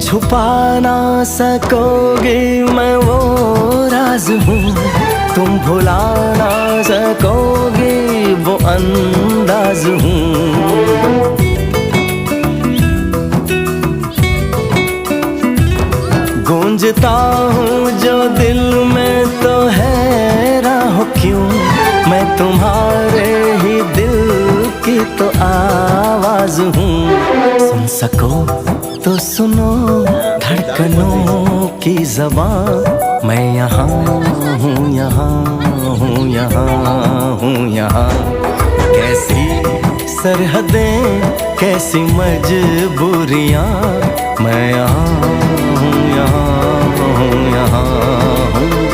छुपा ना सकोगे मैं वो राज हूँ, तुम भुला ना सकोगे वो अंदाज हूँ। गूंजता हूँ जो दिल में तो हैरान हो क्यों, मैं तुम्हारे ही दिल की तो आवाज हूँ। सुन सको तो सुनो धड़कनों की ज़बान, मैं यहाँ हूँ, यहाँ हूँ, यहाँ हूँ, यहाँ। कैसी सरहदें कैसी मजबूरियाँ, मैं यहाँ हूँ, यहाँ हूँ, यहाँ हूँ।